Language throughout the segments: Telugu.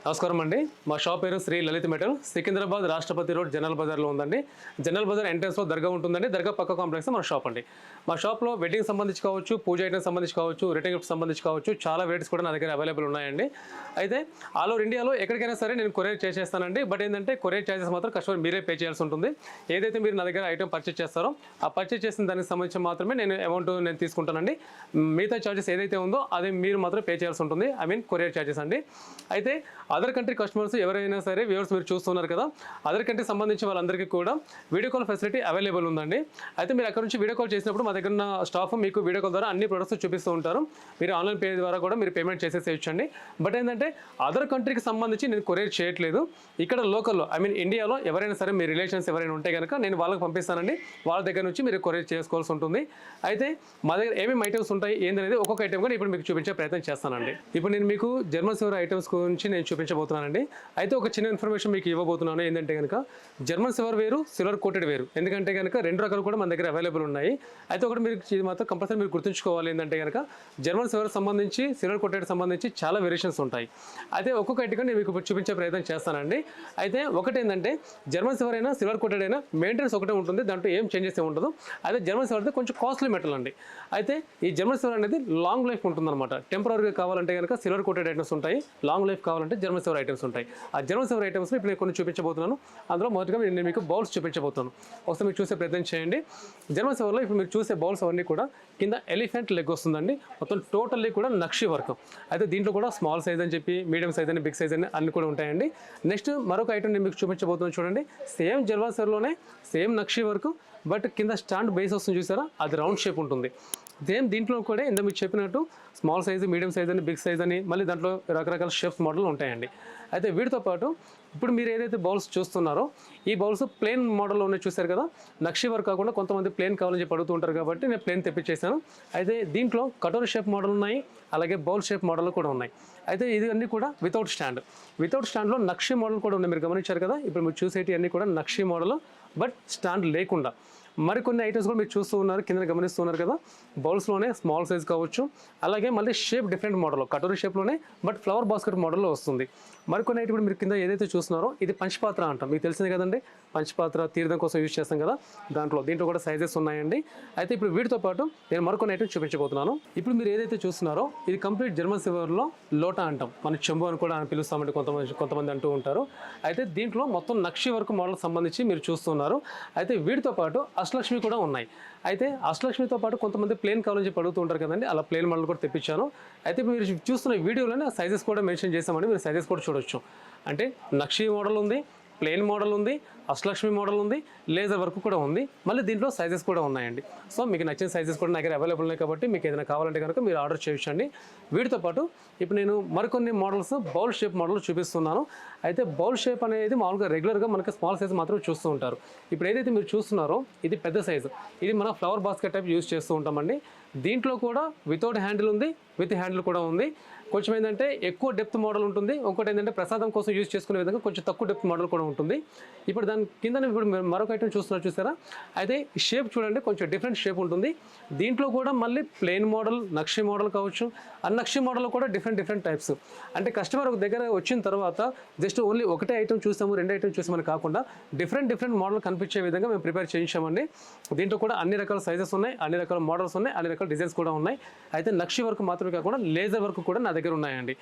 నమస్కారం అండి. మా షాప్ పేరు శ్రీ లలిత్ మెటల్, సికింద్రాబాద్ రాష్ట్రపతి రోడ్ జనరల్ బజార్లో ఉందండి. జనరల్ బజార్ ఎంట్రన్స్లో దర్గా ఉంటుందండి. దర్గా పక్క కాంప్లెక్స్ మన షాప్ అండి. మా షాప్లో వెడ్డింగ్ సంబంధించి కావచ్చు, పూజ ఐటమ్స్ సంబంధించి కావచ్చు, రిటర్న్ గిఫ్ట్ సంబంధించి కావచ్చు, చాలా వెరైటీస్ కూడా నా దగ్గర అవైలబుల్ ఉన్నాయండి. అయితే ఆల్ ఓవర్ ఇండియాలో ఎక్కడికైనా సరే నేను కొరియర్ చేసేస్తానండి. బట్ ఏంటంటే కొరియర్ ఛార్జెస్ మాత్రం కస్టమర్ మీరే పే చేయాల్సి ఉంటుంది. ఏదైతే మీరు నా దగ్గర ఐటమ్ పర్చేస్ చేస్తారో ఆ పర్చేస్ చేసిన దానికి సంబంధించి మాత్రమే అమౌంట్ నేను తీసుకుంటానండి. మిగతా ఛార్జెస్ ఏదైతే ఉందో అది మీరు మాత్రం పే చేయాల్సి ఉంటుంది. కొరియర్ ఛార్జెస్ అండి. అయితే అదర్ కంట్రీ కస్టమర్స్ ఎవరైనా సరే వ్యూవర్స్ మీరు చూస్తున్నారు కదా, అదర్ కంట్రీకి సంబంధించి వాళ్ళందరికీ కూడా వీడియో కాల్ ఫెసిలిటీ అవైలబుల్ ఉందండి. అయితే మీరు అక్కడ నుంచి వీడియో కాల్ చేసినప్పుడు మా దగ్గర ఉన్న స్టాఫ్ మీకు వీడియో కాల్ ద్వారా అన్ని ప్రొడక్ట్స్ చూపిస్తూ ఉంటారు. మీరు ఆన్లైన్ పే ద్వారా కూడా మీరు పేమెంట్ చేసేసేయచ్చండి. బట్ ఏంటంటే అదర్ కంట్రీకి సంబంధించి నేను కొరియర్ చేయట్లేదు. ఇక్కడ లోకల్లో ఇండియాలో ఎవరైనా సరే మీ రిలేషన్స్ ఎవరైనా ఉంటే కనుక నేను వాళ్ళకి పంపిస్తానండి. వాళ్ళ దగ్గర నుంచి మీరు కొరియర్ చేసుకోవాల్సి ఉంటుంది. అయితే మా దగ్గర ఏమేమి ఐటమ్స్ ఉంటాయి ఏంటనేది ఒక్కొక్క ఐటమ్ కూడా ఇప్పుడు మీకు చూపించే ప్రయత్నం చేస్తానండి. ఇప్పుడు నేను మీకు జర్మన్ సిల్వర్ ఐటమ్స్ గురించి నేను చూపించబోతున్నానండి. అయితే ఒక చిన్న ఇన్ఫర్మేషన్ మీకు ఇవ్వబోతున్నాను. ఏంటంటే కనుక జర్మన్ సిల్వర్ వేరు, సిల్వర్ కోటెడ్ వేరు. ఎందుకంటే కనుక రెండు రకాలు కూడా మన దగ్గర అవైలబుల్ ఉన్నాయి. అయితే ఒకటి మీరు ఇది మాత్రం కంపల్సరీ మీరు గుర్తుంచుకోవాలి. ఏంటంటే కనుక జర్మన్ సిల్వర్ సంబంధించి, సిల్వర్ కోటెడ్ సంబంధించి చాలా వేరియేషన్స్ ఉంటాయి. అయితే ఒక్కొక్క ఐటమ్ నేను మీకు చూపించే ప్రయత్నం చేస్తానండి. అయితే ఒకటి ఏంటంటే జర్మన్ సిల్వర్ అయినా సిల్వర్ కోటెడ్ అయినా మెయింటెనెన్స్ ఒకటే ఉంటుంది, దాంట్లో ఏం చేంజెస్ ఉండదు. అయితే జర్మన్ సిల్వర్ అయితే కొంచెం కాస్ట్లీ మెటల్ అండి. అయితే ఈ జర్మన్ సిల్వర్ అనేది లాంగ్ లైఫ్ ఉంటుందన్నమాట. టెంపరీగా కావాలంటే కనుక సిల్వర్ కోటెడ్ ఐటమ్స్ ఉంటాయి, లాంగ్ లైఫ్ కావాలంటే జర్మన్ సిల్వర్ ఐటమ్స్ ఉంటాయి. ఆ జర్మన్ సిల్వర్ ఐటమ్స్ ఇప్పుడు నేను కొన్ని చూపించబోతున్నాను. అందులో మొదటిగా నేను మీకు బౌల్స్ చూపించబోతున్నాను. ఒకసారి మీరు చూసే ప్రయత్నం చేయండి. జర్మన్ సిల్వర్లో ఇప్పుడు మీరు చూసే బౌల్స్ అవన్నీ కూడా కింద ఎలిఫెంట్ లెగ్ వస్తుందండి. మొత్తం టోటల్లీ కూడా నక్షి వర్క్. అయితే దీంట్లో కూడా స్మాల్ సైజ్ అని చెప్పి, మీడియం సైజ్ అని, బిగ్ సైజ్ అని అన్ని కూడా ఉంటాయండి. నెక్స్ట్ మరొక ఐటమ్ నేను మీకు చూపించబోతున్నాను. చూడండి, సేమ్ జర్మన్ సిల్వర్లోనే సేమ్ నక్షి వర్క్, బట్ కింద స్టాండ్ బేస్ వస్తుంది చూసారా, అది రౌండ్ షేప్ ఉంటుంది. సేమ్ దీంట్లో కూడా ఇంత మీకు చెప్పినట్టు స్మాల్ సైజు, మీడియం సైజ్ అని, బిగ్ సైజ్ అని, మళ్ళీ దాంట్లో రకరకాల షేప్స్ మోడల్ ఉంటాయండి. అయితే వీటితో పాటు ఇప్పుడు మీరు ఏదైతే బౌల్స్ చూస్తున్నారో ఈ బౌల్స్ ప్లేన్ మోడల్లో ఉన్నాయి చూసారు కదా. నక్షి వర్క్ కాకుండా కొంతమంది ప్లేన్ కావాలని చెప్పి అడుగుతూ ఉంటారు కాబట్టి నేను ప్లేన్ తెప్పించేసాను. అయితే దీంట్లో కటోరీ షేప్ మోడల్ ఉన్నాయి, అలాగే బౌల్ షేప్ మోడల్ కూడా ఉన్నాయి. అయితే ఇది అన్నీ కూడా వితౌట్ స్టాండ్లో నక్షి మోడల్ కూడా ఉన్నాయి. మీరు గమనించారు కదా, ఇప్పుడు మీరు చూసేటి అన్నీ కూడా నక్షి మోడల్, బట్ స్టాండ్ లేకుండా. మరికొన్ని ఐటమ్స్ కూడా మీరు చూస్తూ ఉన్నారు, కింద గమనిస్తున్నారు కదా. బౌల్స్లోనే స్మాల్ సైజ్ కావచ్చు, అలాగే మళ్ళీ షేప్ డిఫరెంట్ మోడల్, కటోరీ షేప్లోనే బట్ ఫ్లవర్ బాస్కెట్ మోడల్లో వస్తుంది. మరికొన్ని ఐటమ్ మీరు కింద ఏదైతే చూస్తున్నారో ఇది పంచపాత్ర అంటాం, మీకు తెలిసిందే కదండి. పంచపాత్ర తీర్థం కోసం యూజ్ చేస్తాం కదా, దీంట్లో కూడా సైజెస్ ఉన్నాయండి. అయితే ఇప్పుడు వీటితో పాటు నేను మరికొన్ని ఐటమ్ చూపించబోతున్నాను. ఇప్పుడు మీరు ఏదైతే చూస్తున్నారో ఇది కంప్లీట్ జర్మన్ సిల్వర్లో లోటా అంటాం, మన చెంబు అని కూడా పిలుస్తామంటే కొంతమంది అంటూ ఉంటారు. అయితే దీంట్లో మొత్తం నక్షి వర్క్ మోడల్ సంబంధించి మీరు చూస్తున్నారు. అయితే వీటితో పాటు అష్టలక్ష్మి కూడా ఉన్నాయి. అయితే అష్టలక్ష్మితో పాటు కొంతమంది ప్లేన్ కావాలని చెప్పి అడుగుతూ ఉంటారు కదండి, అలా ప్లేన్ మోడల్ కూడా తెప్పించాను. అయితే మీరు చూస్తున్న వీడియోలోనే సైజెస్ కూడా మెన్షన్ చేసామండి, మీరు సైజెస్ కూడా చూడొచ్చు. అంటే నక్షి మోడల్ ఉంది, ప్లేన్ మోడల్ ఉంది, అష్టలక్ష్మి మోడల్ ఉంది, లేజర్ వర్క్ కూడా ఉంది, మళ్ళీ దీంట్లో సైజెస్ కూడా ఉన్నాయండి. సో మీకు నచ్చిన సైజెస్ కూడా నా దగ్గర అవైలబుల్ ఉన్నాయి కాబట్టి మీకు ఏదైనా కావాలంటే కనుక మీరు ఆర్డర్ చేయొచ్చండి. వీటితో పాటు ఇప్పుడు నేను మరికొన్ని మోడల్స్ బౌల్ షేప్ మోడల్ చూపిస్తున్నాను. అయితే బౌల్ షేప్ అనేది మామూలుగా రెగ్యులర్గా మనకి స్మాల్ సైజ్ మాత్రం చూస్తూ ఉంటారు. ఇప్పుడు ఏదైతే మీరు చూస్తున్నారో ఇది పెద్ద సైజు, ఇది మన ఫ్లవర్ బాస్కెట్ టైప్ యూజ్ చేస్తూ ఉంటామండి. దీంట్లో కూడా వితౌట్ హ్యాండిల్ ఉంది, విత్ హ్యాండిల్ కూడా ఉంది. కొంచెం ఏంటంటే ఎక్కువ డెప్త్ మోడల్ ఉంటుంది, ఇంకోటి ఏంటంటే ప్రసాదం కోసం యూజ్ చేసుకునే విధంగా కొంచెం తక్కువ డెప్త్ మోడల్ కూడా ఉంటుంది. ఇప్పుడు దాని కింద ఇప్పుడు మరొక ఐటమ్ చూసారా. అయితే ఈ షేప్ చూడండి, కొంచెం డిఫరెంట్ షేప్ ఉంటుంది. దీంట్లో కూడా మళ్ళీ ప్లెయిన్ మోడల్, నక్షి మోడల్ కావచ్చు, నక్షి మోడల్ కూడా డిఫరెంట్ టైప్స్. అంటే కస్టమర్ దగ్గర వచ్చిన తర్వాత జస్ట్ ఓన్లీ ఒకటే ఐటమ్ చూసాము, రెండు ఐటమ్ చూసామని కాకుండా డిఫరెంట్ మోడల్ కనిపించే విధంగా మేము ప్రిపేర్ చేయించామండి. దీంట్లో కూడా అన్ని రకాల సైజెస్ ఉన్నాయి, అన్ని రకాల మోడల్స్ ఉన్నాయి, అన్ని రకాల డిజైన్స్ కూడా ఉన్నాయి. అయితే నక్షి వర్క్ మాత్రమే కాకుండా లేజర్ వర్క్ కూడా నా దగ్గర ఉన్నాయండి.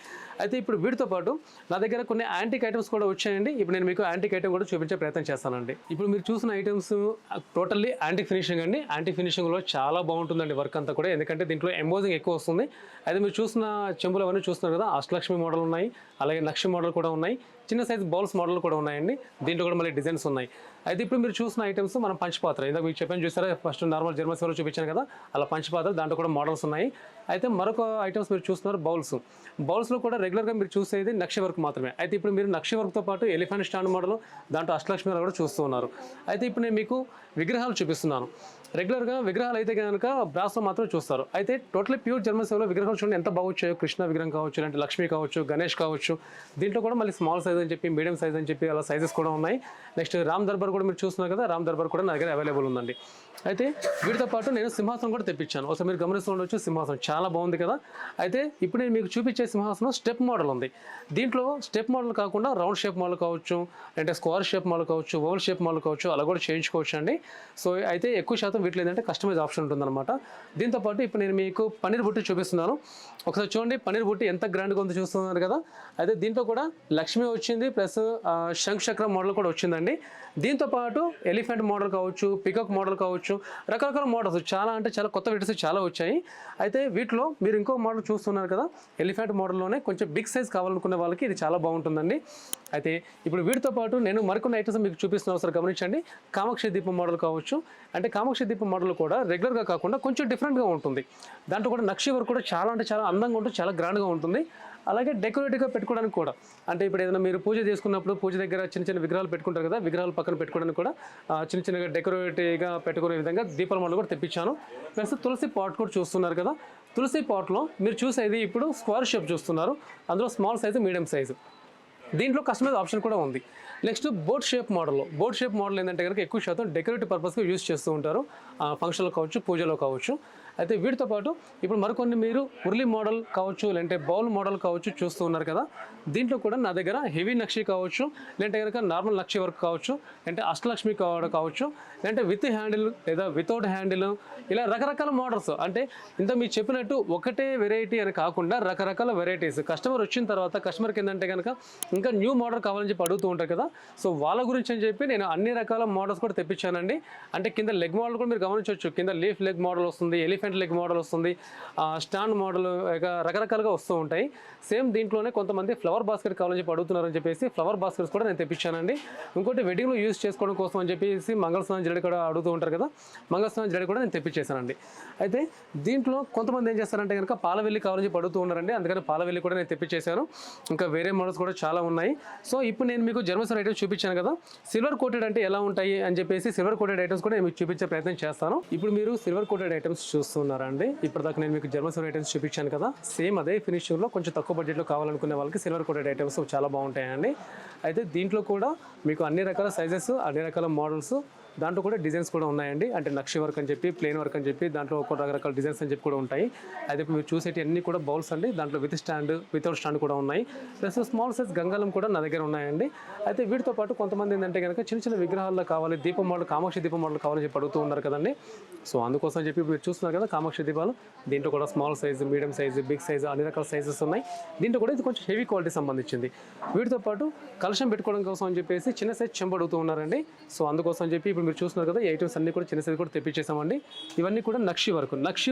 అయితే ఇప్పుడు వీటితో పాటు నా దగ్గర కొన్ని యాంటిక్ ఐటమ్స్ కూడా వచ్చాయండి. ఇప్పుడు నేను మీకు యాంటిక్ ఐటమ్ కూడా చూపించే ప్రయత్నం చేస్తానండి. ఇప్పుడు మీరు చూసిన ఐటమ్స్ టోటల్లీ యాంటిక్ ఫినిషింగ్ అండి. యాంటిక్ ఫినిషింగ్లో చాలా బాగుంటుందండి వర్క్ అంతా కూడా, ఎందుకంటే దీంట్లో ఎంబోజింగ్ ఎక్కువ వస్తుంది. అయితే మీరు చూసిన చెంబులు అవన్నీ చూస్తున్నారు కదా, అష్టలక్ష్మి మోడల్ ఉన్నాయి, అలాగే నక్షి మోడల్ కూడా ఉన్నాయి, చిన్న సైజ్ బౌల్స్ మోడల్ కూడా ఉన్నాయండి. దీంట్లో కూడా మళ్ళీ డిజైన్స్ ఉన్నాయి. అయితే ఇప్పుడు మీరు చూసిన ఐటమ్స్ మనం పంచపాత్ర, ఇందాక మీకు చెప్పాను చూసారా, ఫస్ట్ నార్మల్ జర్మన్ సిల్వర్లో చూపించాను కదా, అలా పంచపాత్ర, దాంట్లో కూడా మోడల్స్ ఉన్నాయి. అయితే మరొక ఐటమ్స్ మీరు చూస్తున్నారు బౌల్స్లో కూడా రెగ్యులర్గా మీరు చూసేది నక్షి వర్క్ మాత్రమే. అయితే ఇప్పుడు మీరు నక్షి వర్క్తో పాటు ఎలిఫెంట్ స్టాండ్ మోడల్, దాంట్లో అష్టలక్ష్మి కూడా చూస్తూ ఉన్నారు. అయితే ఇప్పుడు నేను మీకు విగ్రహాలు చూపిస్తున్నాను. రెగ్యులర్గా విగ్రహాలు అయితే కనుక బ్రాస్లో మాత్రం చూస్తారు. అయితే టోటలీ ప్యూర్ జర్మన్ సిల్వర్లో విగ్రహాలు చూడండి ఎంత బాగా వచ్చాయో. కృష్ణ విగ్రహం కావచ్చు, లేదంటే లక్ష్మి కావచ్చు, గణేష్ కావచ్చు. దీంట్లో కూడా మళ్ళీ స్మాల్ సైజ్ అని చెప్పి, మీడియం సైజ్ అని చెప్పి అలా సైజెస్ కూడా ఉన్నాయి. నెక్స్ట్ రామ్ దర్బార్ కూడా మీరు చూస్తున్నారు కదా, రామ్ దర్బార్ కూడా నా దగ్గర అవైలబుల్ ఉందండి. అయితే వీటితో పాటు నేను సింహాసనం కూడా తెప్పించాను. ఒకసారి మీరు గమనిస్తూ ఉండొచ్చు, సింహాసనం చాలా బాగుంది కదా. అయితే ఇప్పుడు నేను మీకు చూపించే సింహాసనం స్టెప్ మోడల్ ఉంది. దీంట్లో స్టెప్ మోడల్ కాకుండా రౌండ్ షేప్ మోడల్ కావచ్చు, అంటే స్క్వేర్ షేప్ మోడల్ కావచ్చు, ఓవల్ షేప్ మోడల్ కావచ్చు, అలా కూడా చేయించుకోవచ్చు అండి. సో అయితే ఎక్కువ శాతం వీటిలో ఏంటంటే కస్టమైజ్ ఆప్షన్ ఉంటుందన్నమాట. దీంతోపాటు ఇప్పుడు నేను మీకు పన్నీర్ బుట్టి చూపిస్తున్నాను. ఒకసారి చూడండి పన్నీర్ బుట్టి ఎంత గ్రాండ్గా ఉందో చూస్తున్నారు కదా. అయితే దీంట్లో కూడా లక్ష్మి వచ్చింది, ప్లస్ శంఖ్ చక్రం మోడల్ కూడా వచ్చిందండి. దీంతోపాటు ఎలిఫెంట్ మోడల్ కావచ్చు, పికాక్ మోడల్ కావచ్చు, రకరకాల మోడల్స్ చాలా అంటే చాలా కొత్త వెరైటీస్ చాలా వచ్చాయి. అయితే వీటిలో మీరు ఇంకో మోడల్ చూస్తున్నారు కదా, ఎలిఫెంట్ మోడల్లోనే కొంచెం బిగ్ సైజ్ కావాలనుకునే వాళ్ళకి ఇది చాలా బాగుంటుందండి. అయితే ఇప్పుడు వీటితో పాటు నేను మరికొన్ని ఐటమ్స్ మీకు చూపిస్తున్నాను, ఒకసారి గమనించండి. కామాక్షి దీపం మోడల్ కావచ్చు, అంటే కామాక్షి దీపం మోడల్ కూడా రెగ్యులర్గా కాకుండా కొంచెం డిఫరెంట్గా ఉంటుంది. దాంట్లో కూడా నక్షి వర్క్ కూడా చాలా అంటే చాలా అందంగా ఉంటుంది, చాలా గ్రాండ్గా ఉంటుంది. అలాగే డెకరేటివ్గా పెట్టుకోవడానికి కూడా, అంటే ఇప్పుడు ఏదైనా మీరు పూజ చేసుకున్నప్పుడు పూజ దగ్గర చిన్న చిన్న విగ్రహాలు పెట్టుకుంటారు కదా, విగ్రహాలు పక్కన పెట్టుకోవడానికి కూడా చిన్న చిన్నగా డెకరేటివ్గా పెట్టుకునే విధంగా దీపాల మోడల్ కూడా తెప్పించాను. ప్లస్ తులసి పాట్ కూడా చూస్తున్నారు కదా. తులసి పాట్లో మీరు చూసేది ఇప్పుడు స్క్వేర్ షేప్ చూస్తున్నారు, అందులో స్మాల్ సైజు, మీడియం సైజు. దీంట్లో కస్టమైజ్ ఆప్షన్ కూడా ఉంది. నెక్స్ట్ బోట్ షేప్ మోడల్ ఏంటంటే కనుక ఎక్కువ శాతం డెకరేటివ్ పర్పస్గా యూజ్ చేస్తూ ఉంటారు, ఫంక్షన్లో కావచ్చు, పూజలో కావచ్చు. అయితే వీటితో పాటు ఇప్పుడు మరికొన్ని మీరు ఉర్లీ మోడల్ కావచ్చు, లేదంటే బౌల్ మోడల్ కావచ్చు చూస్తూ ఉన్నారు కదా. దీంట్లో కూడా నా దగ్గర హెవీ నక్షి కావచ్చు, లేదంటే కనుక నార్మల్ నక్షి వర్క్ కావచ్చు, అంటే అష్టలక్ష్మి కావచ్చు, లేదంటే విత్ హ్యాండిల్ లేదా వితౌట్ హ్యాండిల్, ఇలా రకరకాల మోడల్స్. అంటే ఇంత మీరు చెప్పినట్టు ఒకటే వెరైటీ అని కాకుండా రకరకాల వెరైటీస్. కస్టమర్ వచ్చిన తర్వాత కస్టమర్కి ఏంటంటే కనుక ఇంకా న్యూ మోడల్ కావాలని చెప్పి అడుగుతూ ఉంటారు కదా. సో వాళ్ళ గురించి అని చెప్పి నేను అన్ని రకాల మోడల్స్ కూడా తెప్పించానండి. అంటే కింద లెగ్ మోడల్ కూడా మీరు గమనించవచ్చు, కింద లీఫ్ లెగ్ మోడల్ వస్తుంది, ఎలిఫెంట్ లెగ్ మోడల్ వస్తుంది, స్టాండ్ మోడల్, రకరకాలుగా వస్తూ ఉంటాయి. సేమ్ దీంట్లోనే కొంతమంది ఫ్లవర్ బాస్కెట్ కావాలని చెప్పి అడుగుతున్నారని చెప్పేసి ఫ్లవర్ బాస్కెట్స్ కూడా నేను తెప్పించానండి. ఇంకోటి వెడ్డింగ్లో యూజ్ చేసుకోవడం కోసం అని చెప్పేసి మంగళస్నానం జడి కూడా అడుగుతూ ఉంటారు కదా, మంగళస్నానం జడి కూడా నేను తెప్పించేశానండి. అయితే దీంట్లో కొంతమంది ఏం చేస్తారంటే కనుక పాలవెల్లి కావాలని చెప్పి అడుగుతూ ఉన్నారండి, అందుకని పాలవెల్లి కూడా నేను తెప్పించేశాను. ఇంకా వేరే మోడల్స్ కూడా చాలా ఉన్నాయి. సో ఇప్పుడు నేను మీకు జర్మన్ సిల్వర్ ఐటమ్స్ చూపించాను కదా, సిల్వర్ కోటెడ్ అంటే ఎలా ఉంటాయి అని చెప్పేసి సిల్వర్ కోటెడ్ ఐటమ్స్ కూడా నేను మీకు చూపించే ప్రయత్నం చేస్తాను. ఇప్పుడు మీరు సిల్వర్ కోటెడ్ ఐటమ్స్ చూస్తున్నారండి. ఇప్పటిదాకా నేను మీకు జర్మన్ సిల్వర్ ఐటమ్స్ చూపించాను కదా, సేమ్ అదే ఫినిషింగ్లో కొంచెం తక్కువ బడ్జెట్లో కావాలనుకునే వాళ్ళకి సిల్వర్ కోటెడ్ ఐటమ్స్ చాలా బాగుంటాయండి. అయితే దీంట్లో కూడా మీకు అన్ని రకాల సైజెస్, అన్ని రకాల మోడల్స్, దాంట్లో కూడా డిజైన్స్ కూడా ఉన్నాయండి. అంటే నక్షి వర్క్ అని చెప్పి, ప్లెయిన్ వర్క్ అని చెప్పి, దాంట్లో ఒక రకరకాల డిజైన్స్ అని చెప్పి కూడా ఉంటాయి. అయితే ఇప్పుడు మీరు చూసేటి అన్ని కూడా బౌల్స్ అండి, దాంట్లో విత్ స్టాండ్, వితౌట్ స్టాండ్ కూడా ఉన్నాయి. ప్లస్ స్మాల్ సైజ్ గంగాలం కూడా నా దగ్గర ఉన్నాయండి. అయితే వీటితో పాటు కొంతమంది ఏంటంటే కనుక చిన్న చిన్న విగ్రహాల్లో కావాలి, దీపం మోడల్, కామాక్షి దీపం మోడల్ కావాలని చెప్పి అడుగుతూ ఉన్నారు కదండి. సో అందుకోసం చెప్పి మీరు చూస్తున్నారు కదా కామాక్షి దీపాలు. దీంట్లో కూడా small size, medium size, big size, అన్ని రకాల సైజెస్ ఉన్నాయి. దీంట్లో కూడా ఇది కొంచెం హెవీ క్వాలిటీ సంబంధించింది. వీటితో పాటు కలశం పెట్టుకోవడం కోసం అని చెప్పేసి చిన్న సైజ్ చెంబు అడుగుతూ ఉన్నారండి. సో అందుకోసం చెప్పి ఇప్పుడు మీరు చూస్తున్నారు కదా, ఐటమ్స్ అన్ని కూడా చిన్న సైజ్ కూడా తెప్పించేసామండి. ఇవన్నీ కూడా నక్షి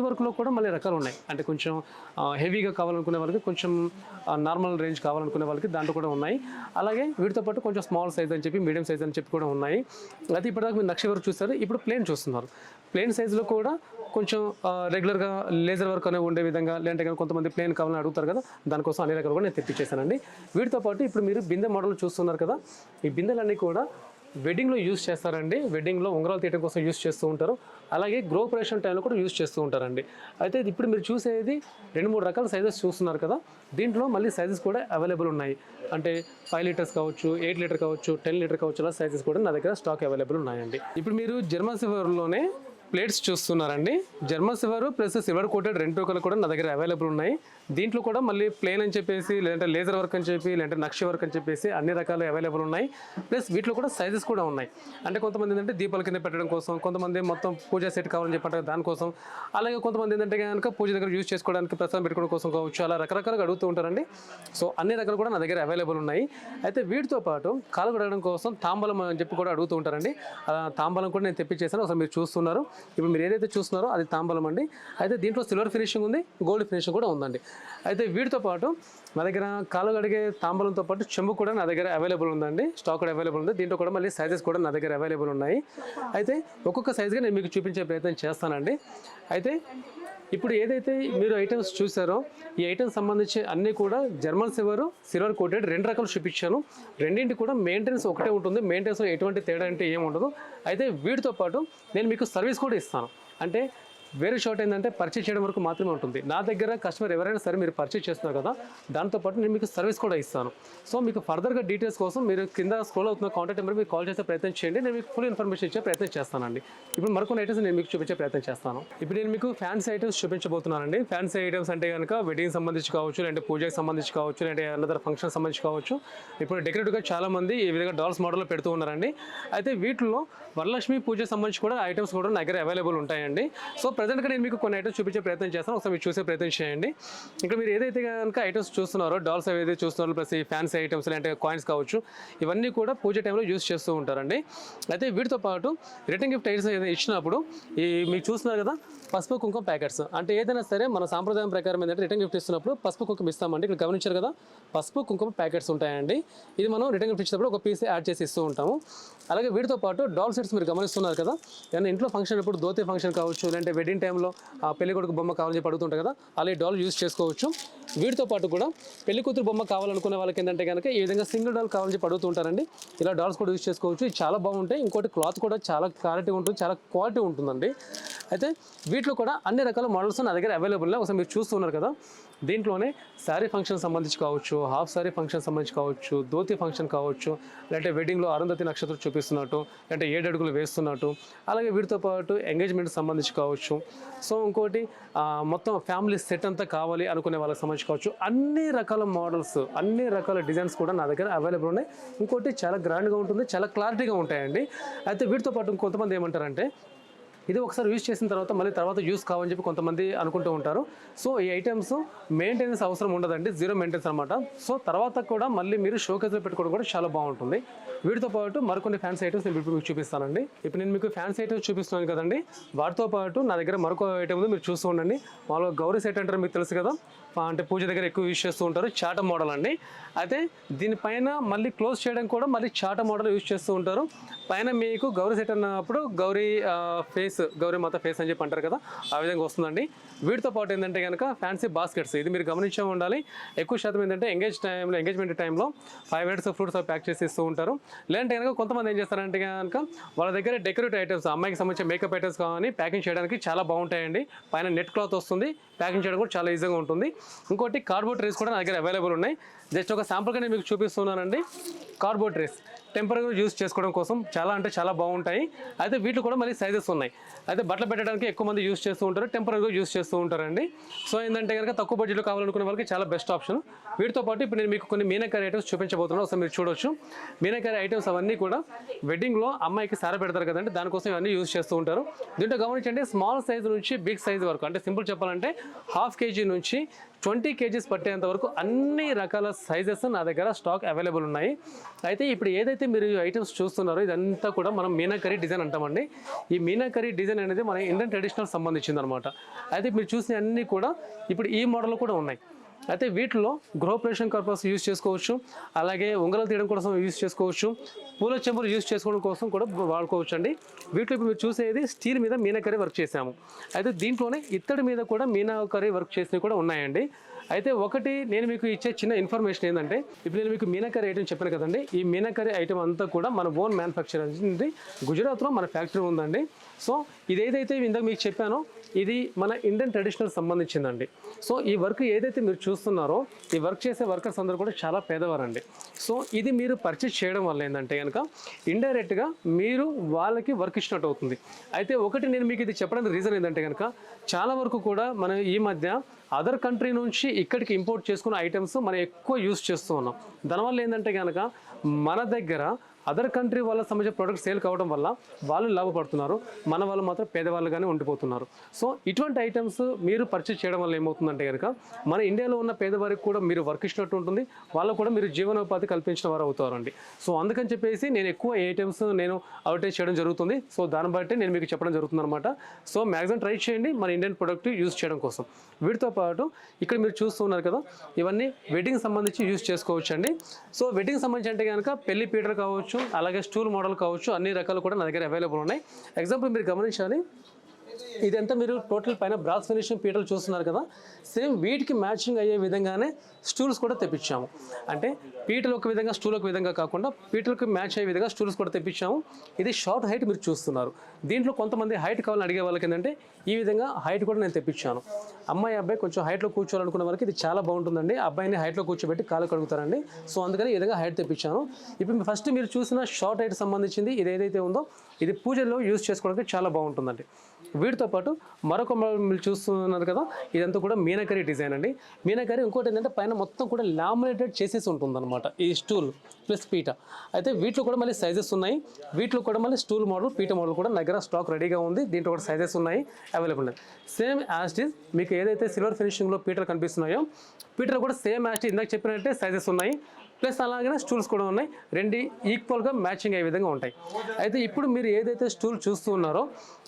వర్క్లో కూడా మళ్ళీ రకాలు ఉన్నాయి. అంటే కొంచెం హెవీగా కావాలనుకునే వాళ్ళకి, కొంచెం నార్మల్ రేంజ్ కావాలనుకునే వాళ్ళకి దాంట్లో కూడా ఉన్నాయి. అలాగే వీటితో పాటు కొంచెం స్మాల్ సైజ్ అని చెప్పి, మీడియం సైజ్ అని చెప్పి కూడా ఉన్నాయి. అయితే ఇప్పటిదాకా మీరు నక్షి వర్క్ చూస్తారు, ఇప్పుడు ప్లేన్ చూస్తున్నారు. ప్లేన్ సైజులో కూడా కొంచెం రెగ్యులర్గా లేజర్ వర్క్ అనే ఉండే విధంగా, లేదంటే కానీ కొంతమంది ప్లేన్ కావాలని అడుగుతారు కదా, దానికోసం అన్ని రకాలు కూడా నేను తెప్పించేసానండి. వీటితో పాటు ఇప్పుడు మీరు బిందె మోడల్ చూస్తున్నారు కదా, ఈ బిందెలన్నీ కూడా వెడ్డింగ్లో యూజ్ చేస్తారండి. వెడ్డింగ్లో ఉంగరాలు తీయడం కోసం యూజ్ చేస్తూ ఉంటారు. అలాగే గృహప్రవేశం టైంలో కూడా యూజ్ చేస్తూ ఉంటారండి. అయితే ఇప్పుడు మీరు చూసేది 2-3 రకాల సైజెస్ చూస్తున్నారు కదా, దీంట్లో మళ్ళీ సైజెస్ కూడా అవైలబుల్ ఉన్నాయి. అంటే 5 లీటర్స్ కావచ్చు, 8 లీటర్ కావచ్చు, 10 లీటర్ కావచ్చు, అలా సైజెస్ కూడా నా దగ్గర స్టాక్ అవైలబుల్ ఉన్నాయండి. ఇప్పుడు మీరు జర్మన్ సిల్వర్లోనే ప్లేట్స్ చూస్తున్నారండి. German silver plus silver coated రెండు రకాలు కూడా నా దగ్గర అవైలబుల్ ఉన్నాయి. దీంట్లో కూడా మళ్ళీ ప్లేన్ అని చెప్పేసి, లేదంటే లేజర్ వర్క్ అని చెప్పి, లేదంటే నక్షి వర్క్ అని చెప్పేసి అన్ని రకాలు అవైలబుల్ ఉన్నాయి. ప్లస్ వీటిలో కూడా సైజెస్ కూడా ఉన్నాయి. అంటే కొంతమంది ఏంటంటే దీపాల కింద పెట్టడం కోసం, కొంతమంది మొత్తం పూజా సెట్ కావాలని చెప్పంటారు దానికోసం, అలాగే కొంతమంది ఏంటంటే కనుక పూజ దగ్గర యూజ్ చేసుకోవడానికి, ప్రసాదం పెట్టుకోవడం కోసం కావచ్చు, అలా రకరకాలుగా అడుగుతూ ఉంటారండి. సో అన్ని రకాలు కూడా నా దగ్గర అవైలబుల్ ఉన్నాయి. అయితే వీటితో పాటు కాలు కడగడం కోసం తాంబలం అని చెప్పి కూడా అడుగుతూ ఉంటారండి. తాంబలం కూడా నేను తెప్పించేసాను, ఒకసారి మీరు చూస్తున్నారు. ఇప్పుడు మీరు ఏదైతే చూస్తున్నారో అది తాంబలం అండి. అయితే దీంట్లో సిల్వర్ ఫినిషింగ్ ఉంది, గోల్డ్ ఫినిషింగ్ కూడా ఉందండి. అయితే వీటితో పాటు నా దగ్గర కాలు కడిగే తాంబలంతో పాటు చెంబు కూడా నా దగ్గర అవైలబుల్ ఉందండి, స్టాక్ కూడా అవైలబుల్ ఉంది. దీంట్లో కూడా మళ్ళీ సైజెస్ కూడా నా దగ్గర అవైలబుల్ ఉన్నాయి. అయితే ఒక్కొక్క సైజుగా నేను మీకు చూపించే ప్రయత్నం చేస్తానండి. అయితే ఇప్పుడు ఏదైతే మీరు ఐటమ్స్ చూసారో ఈ ఐటమ్స్ సంబంధించి అన్నీ కూడా జర్మన్ సిల్వర్ కోటెడ్ 2 రకాలు చూపించాను. రెండింటి కూడా మెయింటెనెన్స్ ఒకటే ఉంటుంది, మెయింటెనెన్స్లో ఎటువంటి తేడా అంటే ఏమి ఉండదు. అయితే వీటితో పాటు నేను మీకు సర్వీస్ కూడా ఇస్తాను. అంటే వేరే షాట్ ఏంటంటే పర్చేస్ చేయడం వరకు మాత్రమే ఉంటుంది. నా దగ్గర కస్టమర్ ఎవరైనా సరే మీరు పర్చేస్ చేస్తున్నారు కదా, దాంతోపాటు నేను మీకు సర్వీస్ కూడా ఇస్తాను. సో మీకు ఫర్దర్గా డీటెయిల్స్ కోసం మీరు కింద స్క్రోల్ అవుతున్న కాంటాక్ట్ నెంబర్ మీకు కాల్ చేసే ప్రయత్నం చేయండి. నేను మీకు ఫుల్ ఇన్ఫర్మేషన్ ఇచ్చే ప్రయత్నం చేస్తానండి. ఇప్పుడు మరికొన్ని ఐటమ్స్ నేను మీకు చూపించే ప్రయత్నం చేస్తాను. ఇప్పుడు నేను మీకు ఫ్యాన్సీ ఐటమ్స్ చూపించబోతున్నానండి. ఫ్యాన్సీ ఐటమ్స్ అంటే కనుక వెడ్డింగ్ సంబంధించి కావచ్చు, లేదంటే పూజకి సంబంధించి కావచ్చు, లేదంటే అనదర్ ఫంక్షన్ సంబంధించి కావచ్చు. ఇప్పుడు డెకరేటివ్గా చాలామంది ఈ విధంగా డాల్స్ మోడల్లో పెడుతూ ఉన్నారండి. అయితే వీటిలో వరలక్ష్మి పూజకి సంబంధించి కూడా ఐటమ్స్ కూడా నా దగ్గర అవైలబుల్ ఉంటాయండి. సో ప్రజెంట్గా నేను మీకు కొన్ని ఐటమ్స్ చూపించే ప్రయత్నం చేస్తాను. ఒకసారి మీరు చూసే ప్రయత్నం చేయండి. ఇక్కడ మీరు ఏదైతే కనుక ఐటమ్స్ చూస్తున్నారో, డాల్స్ ఏదైతే చూస్తున్నారో, ప్లస్ ఈ ఫ్యాన్సీ ఐటమ్స్ అంటే కాయిన్స్ కావచ్చు, ఇవన్నీ కూడా పూజ టైంలో యూస్ చేస్తూ ఉంటారండి. అయితే వీటితో పాటు రిటర్న్ గిఫ్ట్ ఐటమ్స్ ఏదైనా ఇచ్చినప్పుడు ఈ మీకు చూస్తున్నారు కదా పసుపు కుంకుమ ప్యాకెట్స్. అంటే ఏదైనా సరే మన సాంప్రదాయం ప్రకారం ఏంటంటే రిటర్న్ గిఫ్ట్ ఇస్తున్నప్పుడు పసుపు కుంకుమ ఇస్తామండి. ఇక్కడ గమనించారు కదా, పసుపు కుంకుమ ప్యాకెట్స్ ఉంటాయండి. ఇది మనం రిటర్న్ గిఫ్ట్ ఇచ్చినప్పుడు ఒక పీస్ యాడ్ చేసి ఇస్తూ ఉంటాము. అలాగే వీటితో పాటు డాల్ సెట్స్ మీరు గమనిస్తున్నారు కదా, ఏదైనా ఇంట్లో ఫంక్షన్ ఇప్పుడు ధోతి ఫంక్షన్ కావచ్చు, లేదంటే వెడ్డింగ్ టైంలో పెళ్లి కొడుకు బొమ్మ కావాలని చెప్పి అడుగుతుంటారు కదా, అలా ఈ డాల్ యూస్ చేసుకోవచ్చు. వీటితో పాటు కూడా పెళ్లి కూతురు బొమ్మ కావాలనుకునే వాళ్ళకి ఏంటంటే కనుక ఈ విధంగా సింగిల్ డాల్ కావాలని చెప్పి అడుగుతుంటారండి. ఇలా డాల్స్ కూడా యూస్ చేసుకోవచ్చు. ఇది చాలా బాగుంటాయి. ఇంకోటి క్లాత్ కూడా చాలా క్లారిటీ ఉంటుంది, చాలా క్వాలిటీ ఉంటుందండి. అయితే వీటిలో కూడా అన్ని రకాల మోడల్స్ నా దగ్గర అవైలబుల్. ఒకసారి మీరు చూస్తున్నారు కదా, దీంట్లోనే శారీ ఫంక్షన్ సంబంధించి కావచ్చు, హాఫ్ శారీ ఫంక్షన్ సంబంధించి కావచ్చు, ధోతి ఫంక్షన్ కావచ్చు, లేదంటే వెడ్డింగ్లో అరుంధతి నక్షత్రం చూపిస్తున్నట్టు, లేదంటే 7 అడుగులు వేస్తున్నట్టు, అలాగే వీటితో పాటు ఎంగేజ్మెంట్ సంబంధించి కావచ్చు. సో ఇంకోటి మొత్తం ఫ్యామిలీ సెట్ అంతా కావాలి అనుకునే వాళ్ళకి సంబంధించి కావచ్చు. అన్ని రకాల మోడల్స్, అన్ని రకాల డిజైన్స్ కూడా నా దగ్గర అవైలబుల్ ఉన్నాయి. ఇంకోటి చాలా గ్రాండ్గా ఉంటుంది, చాలా క్లారిటీగా ఉంటాయండి. అయితే వీటితో పాటు కొంతమంది ఏమంటారంటే ఇది ఒకసారి యూజ్ చేసిన తర్వాత మళ్ళీ తర్వాత యూస్ కావాలని చెప్పి కొంతమంది అనుకుంటూ ఉంటారు. సో ఈ ఐటమ్స్ మెయింటెనెన్స్ అవసరం ఉండదండి, జీరో మెయింటెనెన్స్ అనమాట. సో తర్వాత కూడా మళ్ళీ మీరు షోకేస్లో పెట్టుకోవడం కూడా చాలా బాగుంటుంది. వీటితో పాటు మరికొన్ని ఫ్యాన్సీ ఐటమ్స్ నేను మీకు చూపిస్తానండి. ఇప్పుడు నేను మీకు ఫ్యాన్సీ ఐటమ్స్ చూపిస్తున్నాను కదండి, వాటితో పాటు నా దగ్గర మరొక ఐటమ్ ఉంది, మీరు చూస్తూ ఉండండి. వాళ్ళు గౌరీ సెట్ అంటారు, మీకు తెలుసు కదా, అంటే పూజ దగ్గర ఎక్కువ యూజ్ చేస్తూ ఉంటారు. చాట మోడల్ అండి. అయితే దీనిపైన మళ్ళీ క్లోజ్ చేయడం కూడా మళ్ళీ చాట మోడల్ యూజ్ చేస్తూ ఉంటారు. పైన మీకు గౌరీ సెట్ అన్నప్పుడు గౌరీ ఫేస్, గౌరీ మాత ఫేస్ అని చెప్పి అంటారు కదా, ఆ విధంగా వస్తుందండి. వీటితో పాటు ఏంటంటే కనుక ఫ్యాన్సీ బాస్కెట్స్, ఇది మీరు గమనించే ఉండాలి. ఎక్కువ శాతం ఏంటంటే ఎంగేజ్మెంట్ టైంలో 5 minutes ఫ్రూట్స్ ప్యాక్ చేసి ఇస్తూ ఉంటారు. లేదంటే కనుక కొంతమంది ఏం చేస్తారంటే కనుక వాళ్ళ దగ్గర డెకరేటివ్ ఐటమ్స్, అమ్మాయికి సంబంధించిన మేకప్ ఐటమ్స్ కానీ ప్యాకింగ్ చేయడానికి చాలా బాగుంటాయండి. పైన నెట్ క్లాత్ వస్తుంది, ప్యాకింగ్ చేయడం కూడా చాలా ఈజీగా ఉంటుంది. ఇంకోటి కార్డ్బోర్డ్ ట్రేస్ కూడా నా దగ్గర అవైలబుల్ ఉన్నాయి. జస్ట్ ఒక శాంపుల్గా నేను మీకు చూపిస్తున్నానండి. కార్డ్బోర్డ్ ట్రేస్ టెంపరీగా యూస్ చేసుకోవడం కోసం చాలా అంటే చాలా బాగుంటాయి. అయితే వీటిలో కూడా మళ్ళీ సైజెస్ ఉన్నాయి. అయితే బట్టలు పెట్టడానికి ఎక్కువ మంది యూస్ చేస్తూ ఉంటారు, టెంపరీగా యూస్ చేస్తూ ఉంటారండి. సో ఏంటంటే కనుక తక్కువ బడ్జెట్లో కావాలనుకునే వాళ్ళకి చాలా బెస్ట్ ఆప్షన్. వీటితో పాటు ఇప్పుడు నేను మీకు కొన్ని మీనాకారి ఐటమ్స్ చూపించబోతున్నాను. ఒకసారి మీరు చూడొచ్చు. మీనాకారి ఐటమ్స్ అవన్నీ కూడా వెడ్డింగ్లో అమ్మాయికి సార పెడతారు కదండి, దానికోసం ఇవన్నీ యూస్ చేస్తూ ఉంటారు. దీంట్లో గమనించండి, స్మాల్ సైజ్ నుంచి బిగ్ సైజ్ వరకు, అంటే సింపుల్ చెప్పాలంటే 1/2 kg నుంచి 20 kgs పట్టేంత వరకు అన్ని రకాల సైజెస్ నా దగ్గర స్టాక్ అవైలబుల్ ఉన్నాయి. అయితే ఇప్పుడు ఏదైతే మీరు ఐటమ్స్ చూస్తున్నారో ఇదంతా కూడా మనం మీనాకరీ డిజైన్ అంటామండి. ఈ మీనాకరీ డిజైన్ అనేది మన ఇండియన్ ట్రెడిషనల్ సంబంధించింది అనమాట. అయితే మీరు చూసిన అన్నీ కూడా ఇప్పుడు ఈ మోడల్ కూడా ఉన్నాయి. అయితే వీటిలో గృహప్రవేశం పర్పస్ యూజ్ చేసుకోవచ్చు, అలాగే ఉంగరాలు తీయడం కోసం యూజ్ చేసుకోవచ్చు, పూల చెంబులు యూజ్ చేసుకోవడం కోసం కూడా వాడుకోవచ్చు అండి. వీటిలో ఇప్పుడు మీరు చూసేది స్టీల్ మీద మీనాకరీ వర్క్ చేసాము. అయితే దీంట్లోనే ఇత్తడి మీద కూడా మీనాకరీ వర్క్ చేసినవి కూడా ఉన్నాయండి. అయితే ఒకటి నేను మీకు ఇచ్చే చిన్న ఇన్ఫర్మేషన్ ఏంటంటే, ఇప్పుడు నేను మీకు మీనాకరీ ఐటమ్ చెప్పాను కదండి, ఈ మీనాకరీ ఐటమ్ అంతా కూడా మన ఓన్ మ్యానుఫ్యాక్చర్ ఉంది. గుజరాత్లో మన ఫ్యాక్టరీ ఉందండి. సో ఇదేదైతే ఇందాక మీకు చెప్పానో ఇది మన ఇండియన్ ట్రెడిషనల్ సంబంధించిందండి. సో ఈ వర్క్ ఏదైతే మీరు చూస్తున్నారో ఈ వర్క్ చేసే వర్కర్స్ అందరూ కూడా చాలా పేదవారండి. సో ఇది మీరు పర్చేస్ చేయడం వల్ల ఏంటంటే కనుక ఇండైరెక్ట్గా మీరు వాళ్ళకి వర్క్ ఇచ్చినట్టు అవుతుంది. అయితే ఒకటి నేను మీకు ఇది చెప్పడానికి రీజన్ ఏంటంటే కనుక చాలా వరకు కూడా మనం ఈ మధ్య అదర్ కంట్రీ నుంచి ఇక్కడికి ఇంపోర్ట్ చేసుకున్న ఐటమ్స్ మనం ఎక్కువ యూస్ చేస్తూ ఉన్నాం. దానివల్ల ఏంటంటే కనుక మన దగ్గర అదర్ కంట్రీ వాళ్ళ సంబంధించిన ప్రోడక్ట్ సేల్ కావడం వల్ల వాళ్ళు లాభపడుతున్నారు, మన వాళ్ళు మాత్రం పేదవాళ్ళుగానే ఉండిపోతున్నారు. సో ఇటువంటి ఐటమ్స్ మీరు పర్చేస్ చేయడం వల్ల ఏమవుతుందంటే కనుక మన ఇండియాలో ఉన్న పేదవారికి కూడా మీరు వర్క్ ఇచ్చినట్టు ఉంటుంది, వాళ్ళకు కూడా మీరు జీవనోపాధి కల్పించిన వారు అవుతారండి. సో అందుకని చెప్పేసి నేను ఎక్కువ ఐటమ్స్ నేను అడ్వర్టైజ్ చేయడం జరుగుతుంది. సో దాన్ని బట్టి నేను మీకు చెప్పడం జరుగుతుంది అనమాట. సో మ్యాక్సిమం ట్రై చేయండి మన ఇండియన్ ప్రొడక్ట్ యూజ్ చేయడం కోసం. వీటితో పాటు ఇక్కడ మీరు చూస్తున్నారు కదా, ఇవన్నీ వెడ్డింగ్ సంబంధించి యూజ్ చేసుకోవచ్చు అండి. సో వెడ్డింగ్ సంబంధించి అంటే కనుక పెళ్లి పీటర్ కావచ్చు, అలాగే స్టూల్ మోడల్ కావచ్చు, అన్ని రకాలు కూడా నా దగ్గర అవైలబుల్ ఉన్నాయి. ఎగ్జాంపుల్ మీరు గమనించాలి, ఇదంతా మీరు టోటల్ పైన బ్రాస్ ఫినిషింగ్ పీటలు చూస్తున్నారు కదా, సేమ్ వీటికి మ్యాచింగ్ అయ్యే విధంగానే స్టూల్స్ కూడా తెప్పించాము. అంటే పీటలు ఒక విధంగా స్టూల్ ఒక విధంగా కాకుండా పీటలకు మ్యాచ్ అయ్యే విధంగా స్టూల్స్ కూడా తెప్పించాము. ఇది షార్ట్ హైట్ మీరు చూస్తున్నారు. దీంట్లో కొంతమంది హైట్ కావాలని అడిగే వాళ్ళకి ఏంటంటే ఈ విధంగా హైట్ కూడా నేను తెప్పించాను. అమ్మాయి అబ్బాయి కొంచెం హైట్లో కూర్చోవాలనుకున్న వాళ్ళకి ఇది చాలా బాగుంటుందండి. అబ్బాయిని హైట్లో కూర్చోబెట్టి కాలు కడుగుతారండి. సో అందుకని ఈ విధంగా హైట్ తెప్పించాను. ఇప్పుడు ఫస్ట్ మీరు చూసిన షార్ట్ హైట్ సంబంధించింది ఇది ఏదైతే ఉందో ఇది పూజల్లో యూజ్ చేసుకోవడానికి చాలా బాగుంటుందండి. వీటితో పాటు మరొక మీరు చూస్తున్నారు కదా, ఇదంతా కూడా మీనాకరీ డిజైన్ అండి. మీనాకరీ ఇంకోటి ఏంటంటే పైన మొత్తం కూడా లామినేటెడ్ చేసేసి ఉంటుందన్నమాట ఈ స్టూల్ ప్లస్ పీట. అయితే వీటిలో కూడా మళ్ళీ సైజెస్ ఉన్నాయి. వీటిలో కూడా మళ్ళీ స్టూల్ మోడల్ పీట మోడల్ కూడా దగ్గర స్టాక్ రెడీగా ఉంది. దీంట్లో కూడా సైజెస్ ఉన్నాయి, అవైలబుల్ ఉన్నాయి. సేమ్ యాజ్ ఇట్ ఈజ్ మీకు ఏదైతే సిల్వర్ ఫినిషింగ్లో పీటలు కనిపిస్తున్నాయో పీటలు కూడా సేమ్ యాజ్ ఇందాక చెప్పినట్టే సైజెస్ ఉన్నాయి. ప్లస్ అలాగే స్టూల్స్ కూడా ఉన్నాయి. రెండు ఈక్వల్గా మ్యాచింగ్ అయ్యే విధంగా ఉంటాయి. అయితే ఇప్పుడు మీరు ఏదైతే స్టూల్ చూస్తూ ఉన్నారో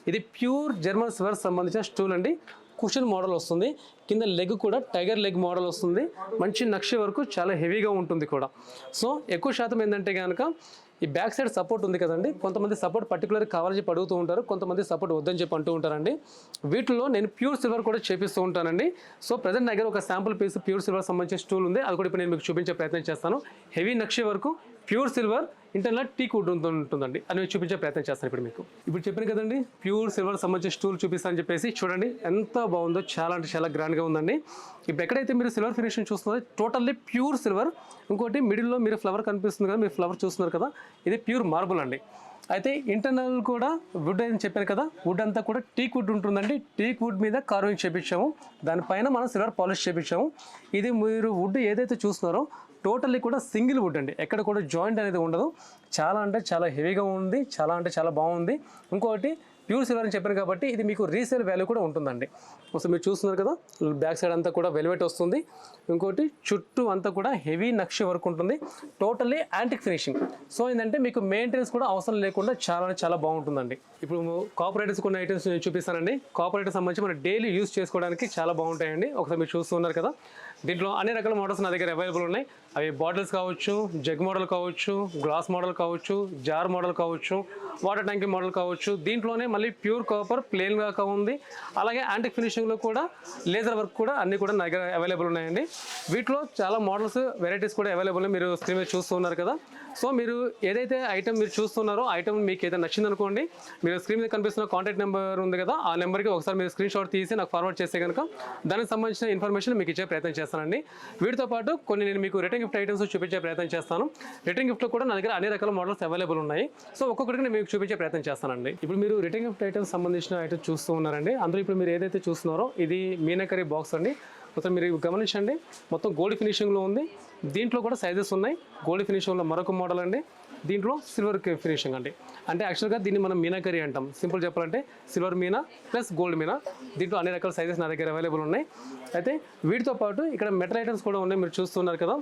ఇది ప్యూర్ జర్మన్ సిల్వర్ సంబంధించిన స్టూల్ అండి. కుషన్ మోడల్ వస్తుంది. కింద లెగ్ కూడా టైగర్ లెగ్ మోడల్ వస్తుంది. మంచి నక్ష వరకు చాలా హెవీగా ఉంటుంది కూడా. సో ఎక్కువ శాతం ఏంటంటే కనుక ఈ బ్యాక్ సైడ్ సపోర్ట్ ఉంది కదండి, కొంతమంది సపోర్ట్ పర్టికులర్ కావాలని చెప్పి అడుగుతూ ఉంటారు, కొంతమంది సపోర్ట్ వద్దని చెప్పి అంటూ ఉంటారండి. వీటిలో నేను ప్యూర్ సిల్వర్ కూడా చేపిస్తూ ఉంటానండి. సో ప్రజెంట్ దగ్గర ఒక శాంపుల్ పీస్ ప్యూర్ సిల్వర్ సంబంధించిన స్టూల్ ఉంది. అది కూడా ఇప్పుడు నేను మీకు చూపించే ప్రయత్నం చేస్తాను. హెవీ నక్ష వరకు pure silver internal teak wood ఉంటుందండి. అది నేను చూపించే ప్రయత్నం చేస్తాను ఇప్పుడు మీకు. ఇప్పుడు చెప్పాను కదండి ప్యూర్ సిల్వర్ సంబంధించిన స్టూల్ చూపిస్తానని చెప్పేసి చూడండి ఎంత బాగుందో, చాలా అంటే చాలా గ్రాండ్గా ఉందండి. ఇప్పుడు ఎక్కడైతే మీరు సిల్వర్ ఫినిషింగ్ చూస్తున్నారో టోటల్లీ ప్యూర్ సిల్వర్. ఇంకోటి మిడిల్లో మీరు ఫ్లవర్ కనిపిస్తుంది కదా, మీరు ఫ్లవర్ చూస్తున్నారు కదా, ఇది ప్యూర్ మార్బుల్ అండి. అయితే ఇంటర్నల్ కూడా వుడ్ అని చెప్పాను కదా, వుడ్ అంతా కూడా టీక్ వుడ్ ఉంటుందండి. టీక్ వుడ్ మీద కార్వింగ్ చేపించాము, దానిపైన మనం సిల్వర్ పాలిష్ చేపించాము. ఇది మీరు వుడ్ ఏదైతే చూస్తున్నారో టోటల్లీ కూడా సింగిల్ వుడ్ అండి, ఎక్కడ కూడా జాయింట్ అనేది ఉండదు. చాలా అంటే చాలా హెవీగా ఉంది, చాలా అంటే చాలా బాగుంది. ఇంకోటి ప్యూర్ సిల్వర్ అని చెప్పాను కాబట్టి ఇది మీకు రీసేల్ వాల్యూ కూడా ఉంటుందండి. ఒకసారి మీరు చూస్తున్నారు కదా, బ్యాక్ సైడ్ అంతా కూడా వెల్వెట్ వస్తుంది. ఇంకోటి చుట్టూ అంతా కూడా హెవీ నక్ష వర్క్ ఉంటుంది. Totally antique finishing. సో ఏంటంటే మీకు మెయింటెనెన్స్ కూడా అవసరం లేకుండా చాలా చాలా బాగుంటుందండి. ఇప్పుడు కాపరేటర్స్ కొన్ని ఐటమ్స్ నేను చూపిస్తానండి. కాపరేటర్ సంబంధించి మనం డైలీ యూస్ చేసుకోవడానికి చాలా బాగుంటాయండి. ఒకసారి మీరు చూస్తున్నారు కదా, దీంట్లో అన్ని రకాల మోడల్స్ నా దగ్గర అవైలబుల్ ఉన్నాయి. అవి బాటిల్స్ కావచ్చు, జగ్ మోడల్ కావచ్చు, గ్లాస్ మోడల్ కావచ్చు, జార్ మోడల్ కావచ్చు, వాటర్ ట్యాంక్ మోడల్ కావచ్చు. దీంట్లోనే మళ్ళీ ప్యూర్ కాపర్ ప్లెయిన్గా ఉంది. అలాగే యాంటిక్ ఫినిషింగ్లో కూడా లేజర్ వర్క్ కూడా అన్నీ కూడా నా దగ్గర అవైలబుల్ ఉన్నాయండి. వీటిలో చాలా మోడల్స్ వెరైటీస్ కూడా అవైలబుల్ మీరు స్క్రీన్ మీద చూస్తున్నారు కదా. సో మీరు ఏదైతే ఐటమ్ మీరు చూస్తున్నారో ఐటమ్ మీకు ఏదైతే నచ్చింది అనుకోండి, మీరు స్క్రీన్ మీద కనిపిస్తున్న కాంటాక్ట్ నెంబర్ ఉంది కదా, ఆ నెంబర్కి ఒకసారి మీరు స్క్రీన్ షాట్ తీసి నాకు ఫార్వర్డ్ చేస్తే కనుక దానికి సంబంధించిన ఇన్ఫర్మేషన్ మీకు ఇచ్చే ప్రయత్నం చేస్తానండి. వీటితో పాటు కొన్ని నేను మీకు రిటర్న్ గిఫ్ట్ ఐటమ్స్ చూపించే ప్రయత్నం చేస్తాను. రిటర్న్ గిఫ్ట్లో కూడా నా దగ్గర అన్ని రకాల మోడల్స్ అవైలబుల్ ఉన్నాయి. సో ఒక్కొక్కటికి నేను మీకు చూపించే ప్రయత్నం చేస్తానండి. ఇప్పుడు మీరు రిటర్న్ గిఫ్ట్ ఐటమ్స్ సంబంధించిన ఐటమ్స్ చూస్తూ ఉన్నారండి. అందులో ఇప్పుడు మీరు ఏదైతే చూస్తున్నారో ఇది మీనాకరీ బాక్స్ అండి. మొత్తం మీరు గమనించండి, మొత్తం గోల్డ్ ఫినిషింగ్లో ఉంది. దీంట్లో కూడా సైజెస్ ఉన్నాయి. గోల్డ్ ఫినిషింగ్లో మరొక మోడల్ అండి, దీంట్లో సిల్వర్ ఫినిషింగ్ అండి. అంటే యాక్చువల్గా దీన్ని మనం మీనాకరీ అంటాం. సింపుల్ చెప్పాలంటే silver Meena plus gold Meena. దీంట్లో అన్ని రకాల సైజెస్ నా దగ్గర అవైలబుల్ ఉన్నాయి. అయితే వీటితో పాటు ఇక్కడ మెటల్ ఐటమ్స్ కూడా ఉన్నాయి, మీరు చూస్తున్నారు కదా.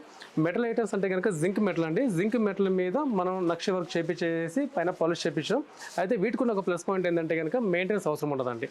మెటల్ ఐటమ్స్ అంటే కనుక జింక్ మెటల్ అండి. జింక్ మెటల్ మీద మనం నక్ష వర్క్ చేపించేసి పైన పాలిష్ చేపించాం. అయితే వీటికి ఒక ప్లస్ పాయింట్ ఏంటంటే కనుక మెయింటెనెన్స్ అవసరం ఉండదండి.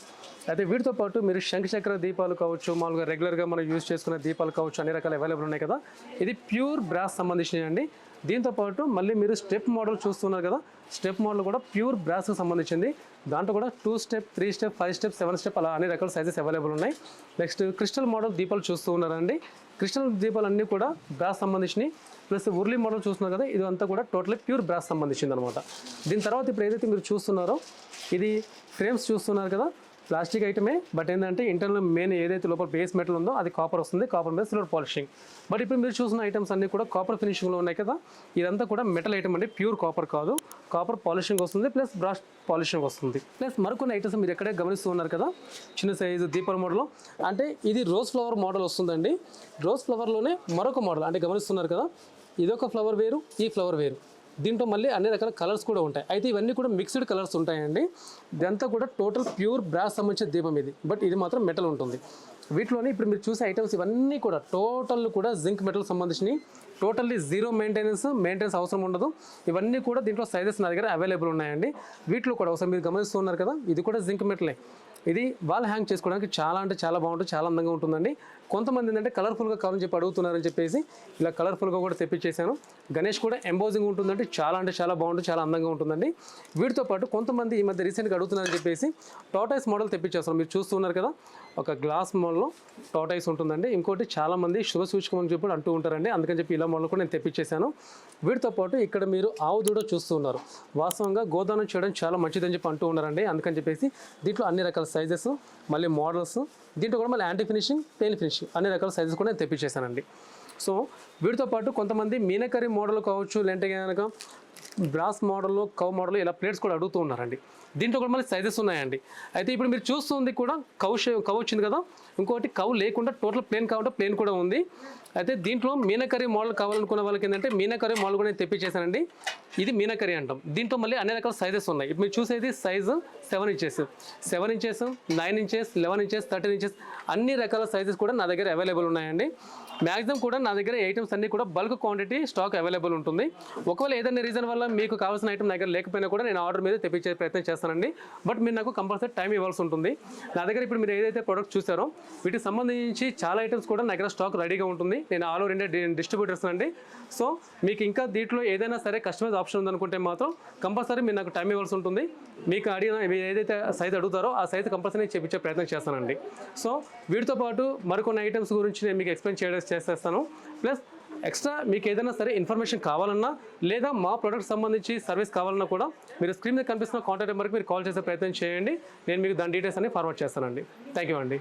అయితే వీటితో పాటు మీరు శంఖ చక్ర దీపాలు కావచ్చు, మామూలుగా రెగ్యులర్గా మనం యూజ్ చేసుకునే దీపాలు కావచ్చు, అన్ని రకాలు అవైలబుల్ ఉన్నాయి కదా. ఇది ప్యూర్ బ్రాస్ సంబంధించినవి అండి. దీంతో పాటు మళ్ళీ మీరు స్టెప్ మోడల్ చూస్తున్నారు కదా, స్టెప్ మోడల్ కూడా ప్యూర్ బ్రాస్కి సంబంధించింది. దాంట్లో కూడా 2 స్టెప్, 3 స్టెప్, 5 స్టెప్, 7 స్టెప్ అలా అన్ని రకాల సైజెస్ అవైలబుల్ ఉన్నాయి. నెక్స్ట్ క్రిస్టల్ మోడల్ దీపాలు చూస్తూ ఉన్నారండి. క్రిస్టల్ దీపాలు అన్నీ కూడా బ్రాస్ సంబంధించినవి. ప్లస్ ఉర్లీ మోడల్ చూస్తున్నారు కదా, ఇది అంతా కూడా టోటల్లీ ప్యూర్ బ్రాస్ సంబంధించింది అనమాట. దీని తర్వాత ఇప్పుడు ఏదైతే మీరు చూస్తున్నారో ఇది ఫ్రేమ్స్ చూస్తున్నారు కదా, ప్లాస్టిక్ ఐటమే. బట్ ఏంటంటే ఇంటర్నల్ మెయిన్ ఏదైతే లోపల బేస్ మెటల్ ఉందో అది కాపర్ వస్తుంది, కాపర్ మీద సిల్వర్ పాలిషింగ్. బట్ ఇప్పుడు మీరు చూసిన ఐటమ్స్ అన్నీ కూడా కాపర్ ఫినిషింగ్లో ఉన్నాయి కదా. ఇదంతా కూడా మెటల్ ఐటమ్ అండి, ప్యూర్ కాపర్ కాదు. కాపర్ పాలిషింగ్ వస్తుంది ప్లస్ బ్రాస్ పాలిషింగ్ వస్తుంది. ప్లస్ మరికొన్ని ఐటమ్స్ మీరు ఎక్కడే గమనిస్తూ ఉన్నారు కదా, చిన్న సైజు దీపాల మోడల్. అంటే ఇది రోజ్ ఫ్లవర్ మోడల్ వస్తుందండి. రోజ్ ఫ్లవర్లోనే మరొక మోడల్ అంటే గమనిస్తున్నారు కదా, ఇదొక ఫ్లవర్ వేరు, ఈ ఫ్లవర్ వేరు. దీంట్లో మళ్ళీ అన్ని రకాల కలర్స్ కూడా ఉంటాయి. అయితే ఇవన్నీ కూడా మిక్స్డ్ కలర్స్ ఉంటాయండి. ఇదంతా కూడా టోటల్ ప్యూర్ బ్రాస్ సంబంధించిన దీపం ఇది. బట్ ఇది మాత్రం మెటల్ ఉంటుంది. వీటిలోనే ఇప్పుడు మీరు చూసే ఐటమ్స్ ఇవన్నీ కూడా టోటల్ కూడా జింక్ మెటల్ సంబంధించినవి. టోటల్లీ జీరో మెయింటెనెన్స్ అవసరం ఉండదు. ఇవన్నీ కూడా దీంట్లో సైజెస్ నా దగ్గర అవైలబుల్ ఉన్నాయండి. వీటిలో కూడా ఒకసారి మీరు గమనిస్తున్నారు కదా, ఇది కూడా జింక్ మెటలే. ఇది వాల్ హ్యాంగ్ చేసుకోవడానికి చాలా అంటే చాలా బాగుంటుంది, చాలా అందంగా ఉంటుందండి. కొంతమంది ఏంటంటే కలర్ఫుల్గా కావాలని చెప్పి అడుగుతున్నారని చెప్పేసి ఇలా కలర్ఫుల్గా కూడా తెప్పించేశాను. గణేష్ కూడా ఎంబోజింగ్ ఉంటుందంటే చాలా బాగుంటుంది, చాలా అందంగా ఉంటుందండి. వీటితో పాటు కొంతమంది ఈ మధ్య రీసెంట్గా అడుగుతున్నారని చెప్పేసి టాటాయిస్ మోడల్ తెప్పించేస్తాం. మీరు చూస్తున్నారు కదా, ఒక గ్లాస్ మోడల్లో టాటాయిస్ ఉంటుందండి. ఇంకోటి చాలామంది శుభ సూచకం అని చెప్పి అంటూ ఉంటారండి, అందుకని చెప్పి ఇలా మోడల్ కూడా నేను తెప్పించేశాను. వీటితో పాటు ఇక్కడ మీరు ఆవు దూడ చూస్తున్నారు. వాస్తవంగా గోదానం చేయడం చాలా మంచిదని చెప్పి అంటూ ఉన్నారండి, అందుకని చెప్పేసి దీంట్లో అన్ని రకాల సైజెస్, మళ్ళీ మోడల్స్, దీంట్లో కూడా మళ్ళీ యాంటీ ఫినిషింగ్, పెయిన్ ఫినిషింగ్ అన్ని రకాల సైజెస్ కూడా నేను తెప్పించేశానండి. సో వీటితో పాటు కొంతమంది మీనకరీ మోడల్ కావచ్చు, లేదంటే కనుక బ్రాస్ మోడల్లో, కవ్ మోడల్ ఇలా ప్లేట్స్ కూడా అడుగుతూ ఉన్నారండి. దీంట్లో కూడా మళ్ళీ సైజెస్ ఉన్నాయండి. అయితే ఇప్పుడు మీరు చూస్తుంది కూడా కవ్ వచ్చింది కదా, ఇంకోటి కవ్ లేకుండా టోటల్ ప్లేన్ కావాలంటే ప్లేన్ కూడా ఉంది. అయితే దీంట్లో మీనకరీ మోడల్ కావాలనుకున్న వాళ్ళకి ఏంటంటే మీనకరీ మోడల్ కూడా నేను తెప్పించేసానండి. ఇది మీనకరీ అంటాం. దీంట్లో మళ్ళీ అన్ని రకాల సైజెస్ ఉన్నాయి. ఇప్పుడు మీరు చూసేది size 7 inches, 9 inches, 11 inches, 13 inches అన్ని రకాల సైజెస్ కూడా నా దగ్గర అవైలబుల్ ఉన్నాయండి. మ్యాక్సిమం కూడా నా దగ్గర ఐటమ్స్ అన్నీ కూడా బల్క్ క్వాంటిటీ స్టాక్ అవైలబుల్ ఉంటుంది. ఒకవేళ ఏదైనా రీజన్ వల్ల మీకు కావాల్సిన ఐటమ్ నా దగ్గర లేకపోయినా కూడా నేను ఆర్డర్ మీద తెప్పించే ప్రయత్నం చేస్తానండి. బట్ మీరు నాకు కంపల్సరీ టైం ఇవ్వాల్సి ఉంటుంది. నా దగ్గర ఇప్పుడు మీరు ఏదైతే ప్రోడక్ట్ చూసారో వీటికి సంబంధించి చాలా ఐటమ్స్ కూడా నా దగ్గర స్టాక్ రెడీగా ఉంటుంది. నేను ఆల్ ఓవర్ ఇండియా డిస్ట్రిబ్యూటర్స్ అండి. సో మీకు ఇంకా దీంట్లో ఏదైనా సరే కస్టమైజ్ ఆప్షన్ ఉందనుకుంటే మాత్రం కంపల్సరీ మీరు నాకు టైం ఇవ్వాల్సి ఉంటుంది. మీకు అడిగిన ఏదైతే సైజ్ అడుగుతారో ఆ సైజ్ కంపల్సరీ చేయించే ప్రయత్నం చేస్తానండి. సో వీటితో పాటు మరికొన్ని ఐటమ్స్ గురించి నేను మీకు ఎక్స్ప్లెయిన్ చేసేస్తాను. ప్లస్ ఎక్స్ట్రా మీకు ఏదైనా సరే ఇన్ఫర్మేషన్ కావాలన్నా లేదా మా ప్రోడక్ట్ సంబంధించి సర్వీస్ కావాలన్నా కూడా మీరు స్క్రీన్ మీద కనిపిస్తున్న కాంటాక్ట్ నెంబర్కి మీరు కాల్ చేసే ప్రయత్నం చేయండి. నేను మీకు దాని డీటెయిల్స్ అన్ని ఫార్వర్డ్ చేస్తానండి. థ్యాంక్ యూ అండి.